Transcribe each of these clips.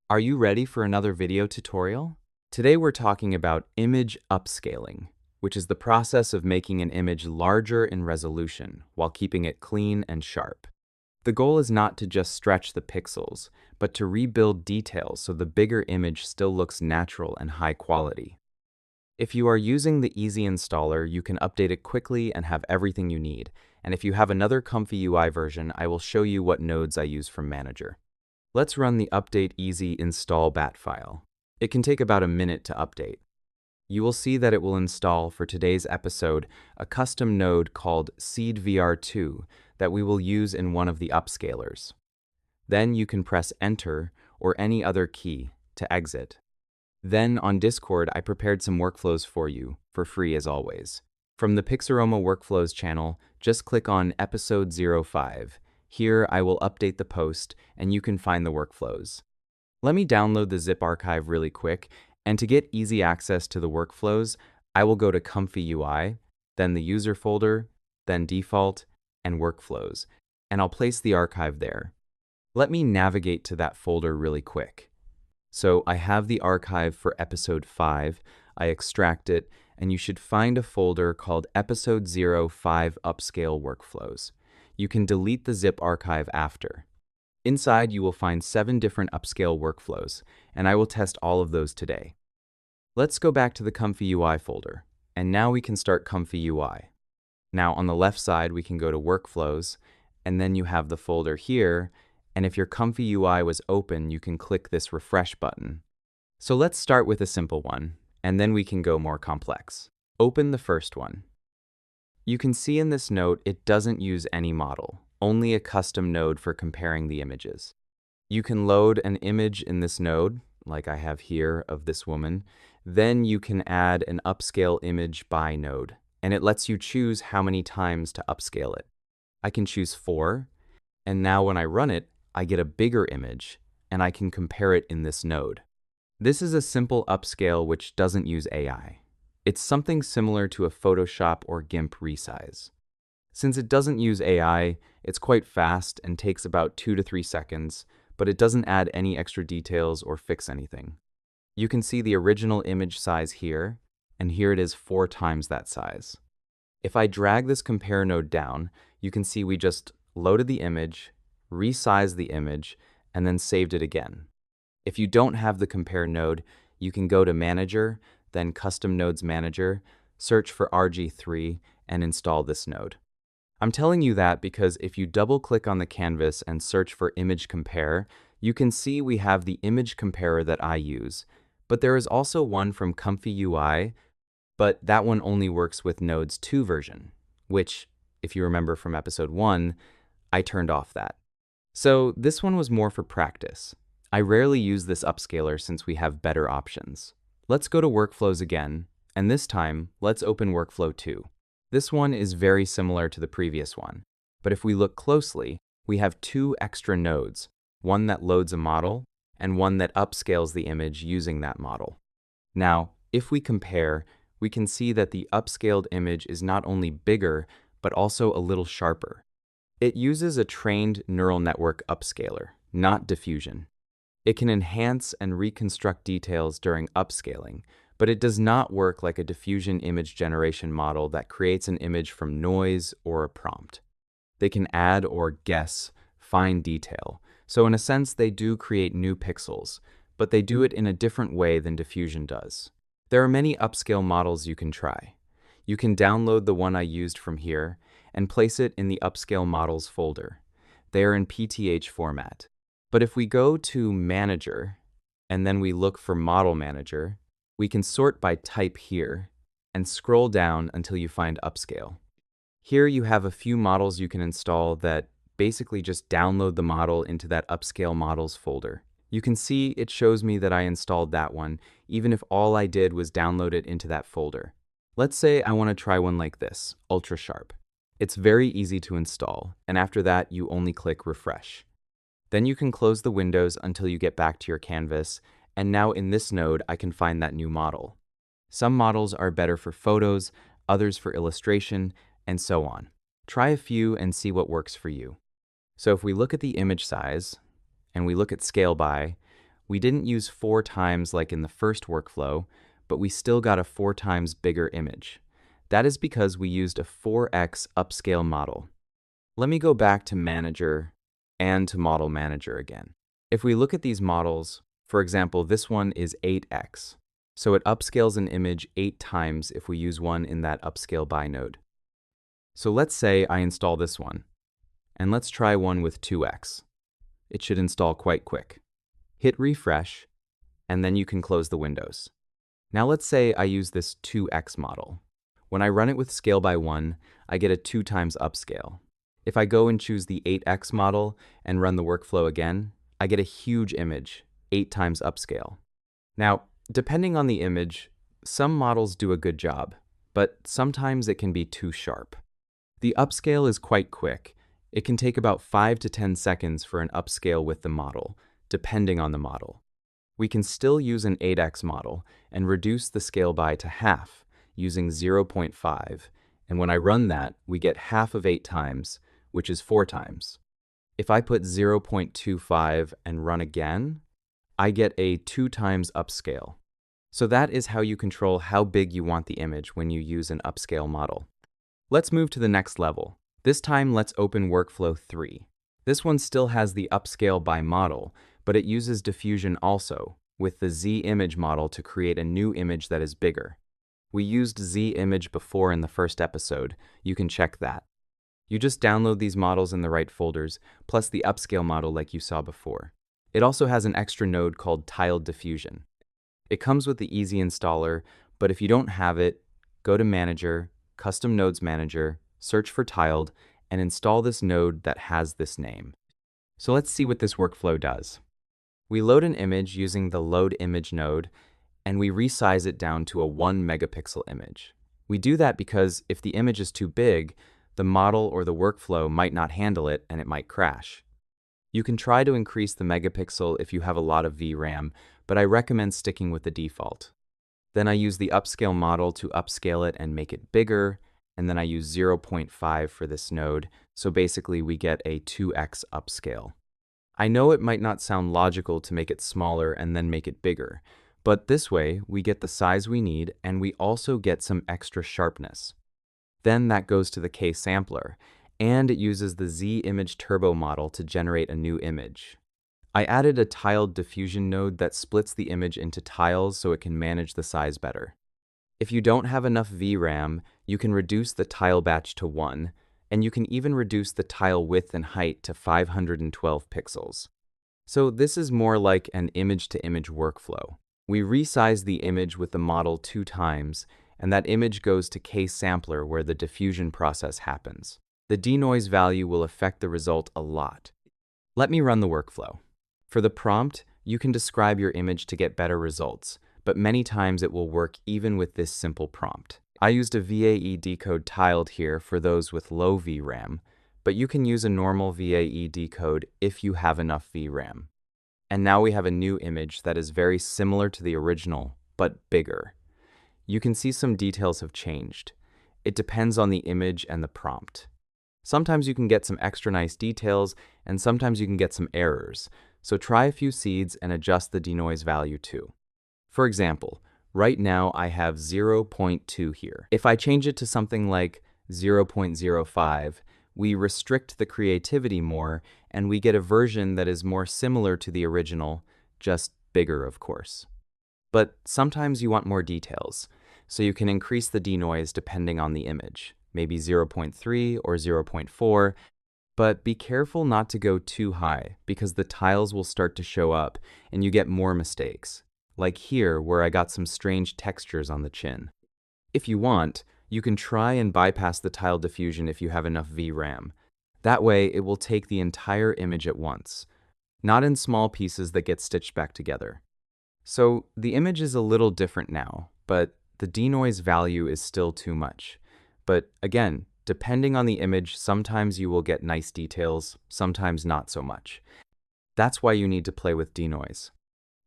Are you ready for another video tutorial? Today we're talking about image upscaling, which is the process of making an image larger in resolution while keeping it clean and sharp. The goal is not to just stretch the pixels, but to rebuild details so the bigger image still looks natural and high quality. If you are using the Easy installer, you can update it quickly and have everything you need. And if you have another ComfyUI version, I will show you what nodes I use from Manager. Let's run the update easy install bat file. It can take about a minute to update. You will see that it will install for today's episode a custom node called seedvr2 that we will use in one of the upscalers. Then you can press enter or any other key to exit. Then on Discord, I prepared some workflows for you, for free as always. From the Pixaroma Workflows channel, just click on Ep05. Here, I will update the post, and you can find the workflows. Let me download the zip archive really quick, and to get easy access to the workflows, I will go to ComfyUI, then the user folder, then default, and workflows, and I'll place the archive there. Let me navigate to that folder really quick. So I have the archive for episode 5, I extract it, and you should find a folder called Ep05 Upscale Workflows. You can delete the zip archive after. Inside, you will find 7 different upscale workflows, and I will test all of those today. Let's go back to the ComfyUI folder, and now we can start ComfyUI. Now on the left side, we can go to Workflows, and then you have the folder here, and if your ComfyUI was open, you can click this refresh button. So let's start with a simple one, and then we can go more complex. Open the first one. You can see in this node it doesn't use any model, only a custom node for comparing the images. You can load an image in this node, like I have here of this woman. Then you can add an upscale image by node, and it lets you choose how many times to upscale it. I can choose 4, and now when I run it, I get a bigger image, and I can compare it in this node. This is a simple upscale which doesn't use AI. It's something similar to a Photoshop or GIMP resize. Since it doesn't use AI, it's quite fast and takes about 2 to 3 seconds, but it doesn't add any extra details or fix anything. You can see the original image size here, and here it is 4 times that size. If I drag this compare node down, you can see we just loaded the image, resized the image, and then saved it again. If you don't have the compare node, you can go to Manager, then Custom Nodes Manager, search for RG3, and install this node. I'm telling you that because if you double-click on the canvas and search for Image Compare, you can see we have the image comparer that I use, but there is also one from ComfyUI, but that one only works with Nodes 2 version, which, if you remember from episode 1, I turned off that. So this one was more for practice. I rarely use this upscaler since we have better options. Let's go to Workflows again, and this time, let's open Workflow 2. This one is very similar to the previous one, but if we look closely, we have 2 extra nodes, one that loads a model, and one that upscales the image using that model. Now, if we compare, we can see that the upscaled image is not only bigger, but also a little sharper. It uses a trained neural network upscaler, not diffusion. It can enhance and reconstruct details during upscaling, but it does not work like a diffusion image generation model that creates an image from noise or a prompt. They can add or guess fine detail, so in a sense they do create new pixels, but they do it in a different way than diffusion does. There are many upscale models you can try. You can download the one I used from here and place it in the upscale models folder. They are in PTH format. But if we go to Manager, and then we look for Model Manager, we can sort by type here, and scroll down until you find Upscale. Here you have a few models you can install that basically just download the model into that Upscale Models folder. You can see it shows me that I installed that one, even if all I did was download it into that folder. Let's say I want to try one like this, Ultra Sharp. It's very easy to install, and after that you only click Refresh. Then you can close the windows until you get back to your canvas, and now in this node I can find that new model. Some models are better for photos, others for illustration, and so on. Try a few and see what works for you. So if we look at the image size, and we look at scale by, We didn't use 4 times like in the first workflow, but we still got a 4 times bigger image. That is because we used a 4x upscale model. Let me go back to Manager and to Model Manager again. If we look at these models, for example, this one is 8x. So it upscales an image 8 times if we use one in that upscale by node. So let's say I install this one, and let's try one with 2x. It should install quite quick. Hit refresh, and then you can close the windows. Now let's say I use this 2x model. When I run it with scale by 1, I get a 2 times upscale. If I go and choose the 8x model and run the workflow again, I get a huge image, 8 times upscale. Now, depending on the image, some models do a good job, but sometimes it can be too sharp. The upscale is quite quick. It can take about 5 to 10 seconds for an upscale with the model, depending on the model. We can still use an 8x model and reduce the scale by to half using 0.5, and when I run that, we get half of 8 times, which is 4 times. If I put 0.25 and run again, I get a 2 times upscale. So that is how you control how big you want the image when you use an upscale model. Let's move to the next level. This time, let's open Workflow 3. This one still has the upscale by model, but it uses diffusion also, with the Z image model to create a new image that is bigger. We used Z image before in the first episode. You can check that. You just download these models in the right folders, plus the upscale model like you saw before. It also has an extra node called tiled diffusion. It comes with the easy installer, but if you don't have it, go to Manager, Custom Nodes Manager, search for tiled, and install this node that has this name. So let's see what this workflow does. We load an image using the load image node, and we resize it down to a 1 megapixel image. We do that because if the image is too big, the model or the workflow might not handle it and it might crash. You can try to increase the megapixel if you have a lot of VRAM, but I recommend sticking with the default. Then I use the upscale model to upscale it and make it bigger, and then I use 0.5 for this node, so basically we get a 2x upscale. I know it might not sound logical to make it smaller and then make it bigger, but this way we get the size we need and we also get some extra sharpness. Then that goes to the K sampler, and it uses the Z image turbo model to generate a new image. I added a tiled diffusion node that splits the image into tiles so it can manage the size better. If you don't have enough VRAM, you can reduce the tile batch to 1, and you can even reduce the tile width and height to 512 pixels. So this is more like an image-to-image workflow. We resize the image with the model 2 times, and that image goes to K sampler where the diffusion process happens. The denoise value will affect the result a lot. Let me run the workflow. For the prompt, you can describe your image to get better results, but many times it will work even with this simple prompt. I used a VAE decode tiled here for those with low VRAM, but you can use a normal VAE decode if you have enough VRAM. And now we have a new image that is very similar to the original, but bigger. You can see some details have changed. It depends on the image and the prompt. Sometimes you can get some extra nice details, and sometimes you can get some errors, so try a few seeds and adjust the denoise value too. For example, right now I have 0.2 here. If I change it to something like 0.05, we restrict the creativity more, and we get a version that is more similar to the original, just bigger of course. But sometimes you want more details, so you can increase the denoise depending on the image, maybe 0.3 or 0.4, but be careful not to go too high because the tiles will start to show up and you get more mistakes, like here where I got some strange textures on the chin. If you want, you can try and bypass the tile diffusion if you have enough VRAM. That way it will take the entire image at once, not in small pieces that get stitched back together. So the image is a little different now, but the denoise value is still too much. But again, depending on the image, sometimes you will get nice details, sometimes not so much. That's why you need to play with denoise.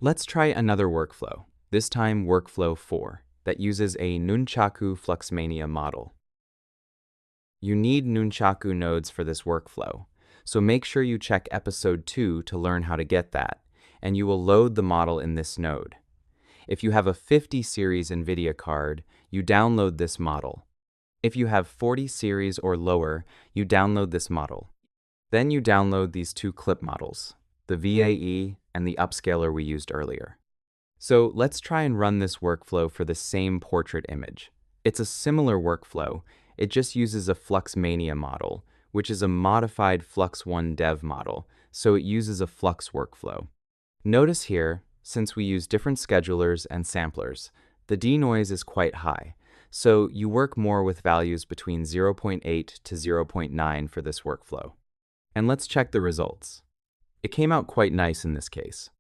Let's try another workflow, this time workflow 4, that uses a Nunchaku Fluxmania model. You need Nunchaku nodes for this workflow, so make sure you check episode 2 to learn how to get that. and you will load the model in this node. If you have a 50 series NVIDIA card, you download this model. If you have 40 series or lower, you download this model. Then you download these two clip models, the VAE and the upscaler we used earlier. So let's try and run this workflow for the same portrait image. It's a similar workflow, it just uses a Flux Mania model, which is a modified Flux 1 dev model, so it uses a Flux workflow. Notice here, since we use different schedulers and samplers, the denoise is quite high, so you work more with values between 0.8 to 0.9 for this workflow. And let's check the results. It came out quite nice in this case.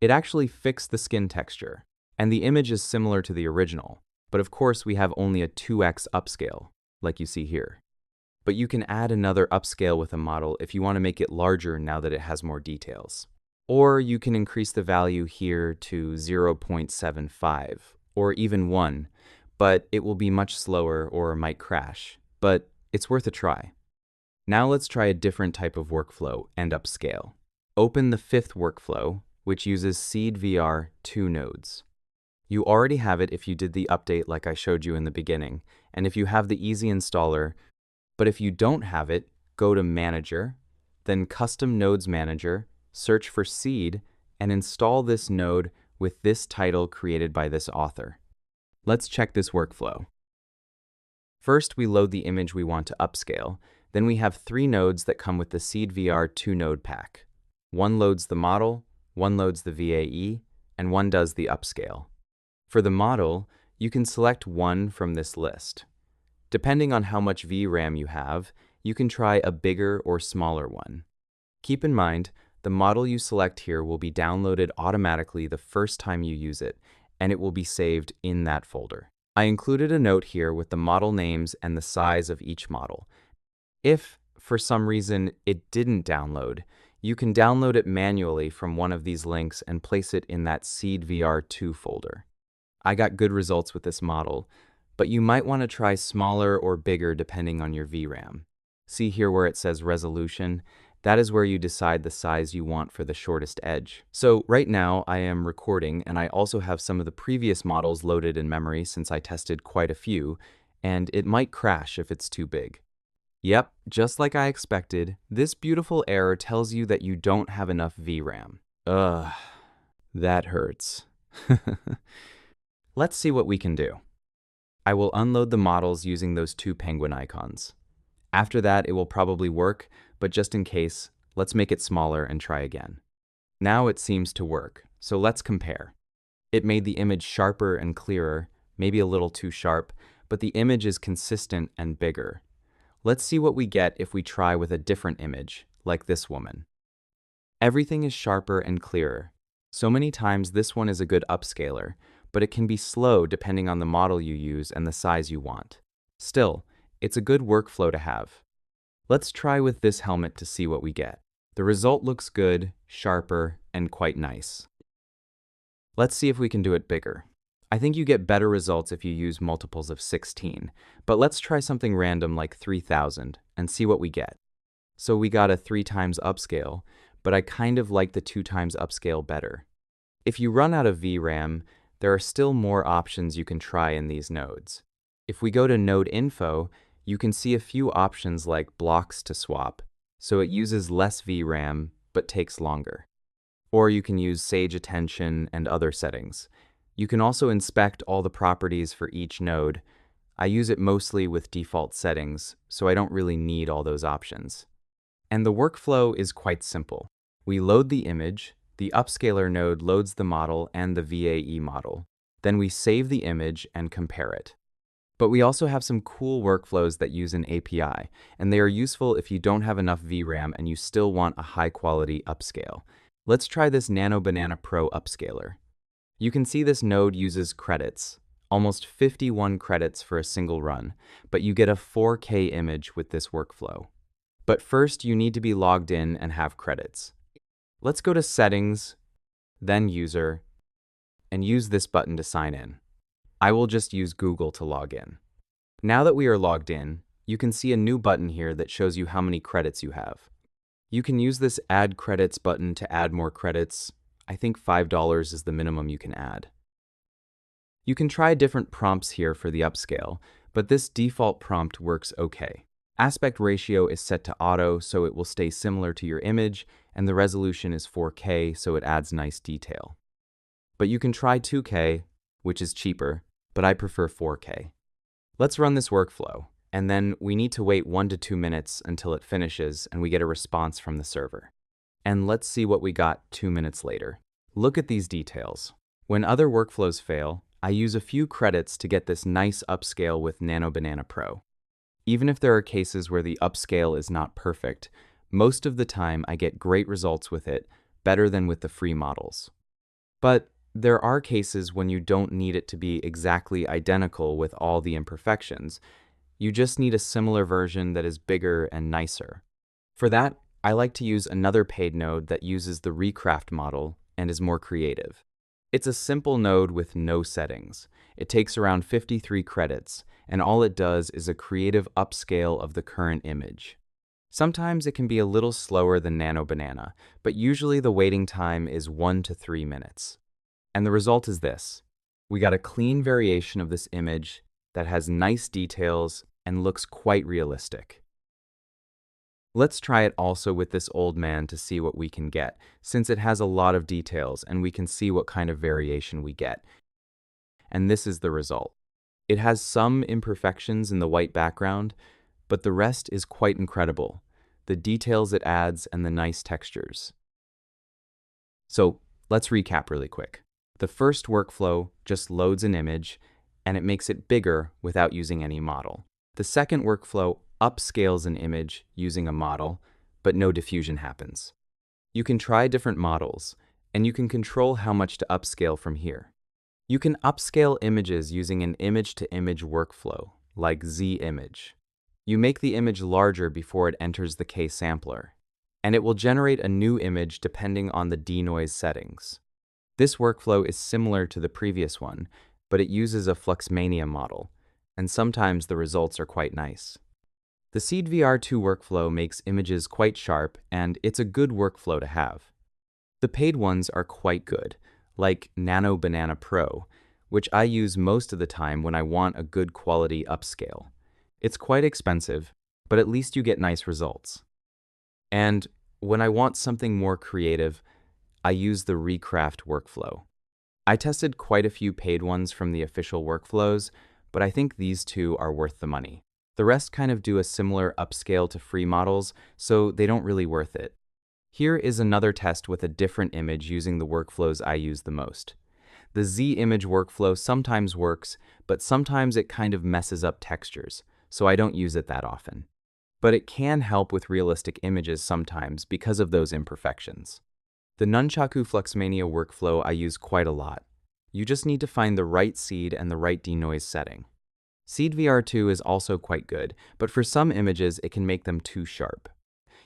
It actually fixed the skin texture, and the image is similar to the original, but of course we have only a 2x upscale, like you see here. But you can add another upscale with a model if you want to make it larger now that it has more details. Or you can increase the value here to 0.75, or even 1, but it will be much slower or might crash, but it's worth a try. Now let's try a different type of workflow and upscale. Open the fifth workflow, which uses seed VR 2 nodes. You already have it if you did the update like I showed you in the beginning, and if you have the easy installer, but if you don't have it, go to Manager, then Custom Nodes Manager, search for seed, and install this node with this title created by this author. Let's check this workflow. First, we load the image we want to upscale. Then we have 3 nodes that come with the Seed VR 2 node pack. One loads the model, one loads the VAE, and one does the upscale. For the model, you can select one from this list. Depending on how much VRAM you have, you can try a bigger or smaller one. Keep in mind, the model you select here will be downloaded automatically the first time you use it, and it will be saved in that folder. I included a note here with the model names and the size of each model. If, for some reason, it didn't download, you can download it manually from one of these links and place it in that Seed VR 2 folder. I got good results with this model, but you might want to try smaller or bigger depending on your VRAM. See here where it says resolution? That is where you decide the size you want for the shortest edge. So right now I am recording, and I also have some of the previous models loaded in memory since I tested quite a few, and it might crash if it's too big. Yep, just like I expected, this beautiful error tells you that you don't have enough VRAM. Ugh, that hurts. Let's see what we can do. I will unload the models using those 2 penguin icons. After that, it will probably work, but just in case, let's make it smaller and try again. Now it seems to work, so let's compare. It made the image sharper and clearer, maybe a little too sharp, but the image is consistent and bigger. Let's see what we get if we try with a different image, like this woman. Everything is sharper and clearer. So many times this one is a good upscaler, but it can be slow depending on the model you use and the size you want. Still, it's a good workflow to have. Let's try with this helmet to see what we get. The result looks good, sharper, and quite nice. Let's see if we can do it bigger. I think you get better results if you use multiples of 16, but let's try something random like 3000 and see what we get. So we got a 3 times upscale, but I kind of like the 2 times upscale better. If you run out of VRAM, there are still more options you can try in these nodes. If we go to Node Info, you can see a few options like blocks to swap, so it uses less VRAM but takes longer. Or you can use Sage Attention and other settings. You can also inspect all the properties for each node. I use it mostly with default settings, so I don't really need all those options. And the workflow is quite simple. We load the image, the upscaler node loads the model and the VAE model. Then we save the image and compare it. But we also have some cool workflows that use an API, and they are useful if you don't have enough VRAM and you still want a high-quality upscale. Let's try this Nano Banana Pro upscaler. You can see this node uses credits, almost 51 credits for a single run, but you get a 4K image with this workflow. But first, you need to be logged in and have credits. Let's go to Settings, then User, and use this button to sign in. I will just use Google to log in. Now that we are logged in, you can see a new button here that shows you how many credits you have. You can use this Add Credits button to add more credits. I think $5 is the minimum you can add. You can try different prompts here for the upscale, but this default prompt works okay. Aspect ratio is set to auto, so it will stay similar to your image, and the resolution is 4K, so it adds nice detail. But you can try 2K, which is cheaper, but I prefer 4K. Let's run this workflow, and then we need to wait 1 to 2 minutes until it finishes and we get a response from the server. And let's see what we got 2 minutes later. Look at these details. When other workflows fail, I use a few credits to get this nice upscale with Nano Banana Pro. Even if there are cases where the upscale is not perfect, most of the time I get great results with it, better than with the free models. But there are cases when you don't need it to be exactly identical with all the imperfections. You just need a similar version that is bigger and nicer. For that, I like to use another paid node that uses the Recraft model and is more creative. It's a simple node with no settings. It takes around 53 credits, and all it does is a creative upscale of the current image. Sometimes it can be a little slower than Nano Banana, but usually the waiting time is 1 to 3 minutes. And the result is this. We got a clean variation of this image that has nice details and looks quite realistic. Let's try it also with this old man to see what we can get, since it has a lot of details and we can see what kind of variation we get. And this is the result. It has some imperfections in the white background, but the rest is quite incredible. The details it adds and the nice textures. So let's recap really quick. The first workflow just loads an image and it makes it bigger without using any model. The second workflow upscales an image using a model, but no diffusion happens. You can try different models, and you can control how much to upscale from here. You can upscale images using an image-to-image workflow, like Z-image. You make the image larger before it enters the K-sampler, and it will generate a new image depending on the denoise settings. This workflow is similar to the previous one, but it uses a Fluxmania model, and sometimes the results are quite nice. The SeedVR2 workflow makes images quite sharp, and it's a good workflow to have. The paid ones are quite good, like Nano Banana Pro, which I use most of the time when I want a good quality upscale. It's quite expensive, but at least you get nice results. And when I want something more creative, I use the Recraft workflow. I tested quite a few paid ones from the official workflows, but I think these two are worth the money. The rest kind of do a similar upscale to free models, so they don't really worth it. Here is another test with a different image using the workflows I use the most. The Z-image workflow sometimes works, but sometimes it kind of messes up textures, so I don't use it that often. But it can help with realistic images sometimes because of those imperfections. The Nunchaku Fluxmania workflow I use quite a lot. You just need to find the right seed and the right denoise setting. SeedVR2 is also quite good, but for some images it can make them too sharp.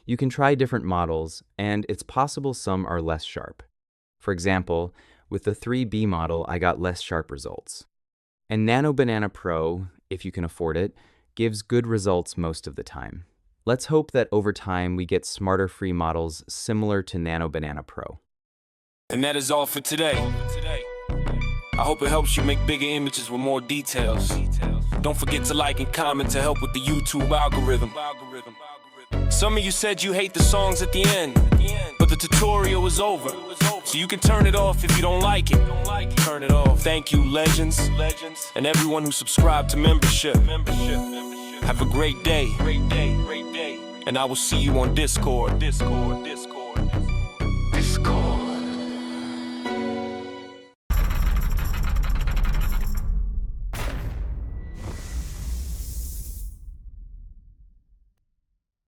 You can try different models, and it's possible some are less sharp. For example, with the 3B model I got less sharp results. And Nano Banana Pro, if you can afford it, gives good results most of the time. Let's hope that over time we get smarter free models similar to Nano Banana Pro. And that is all for today. I hope it helps you make bigger images with more details. Don't forget to like and comment to help with the YouTube algorithm. Some of you said you hate the songs at the end, but the tutorial is over. So you can turn it off if you don't like it. Turn it off. Thank you, legends, and everyone who subscribed to membership. Have a great day. And I will see you on Discord.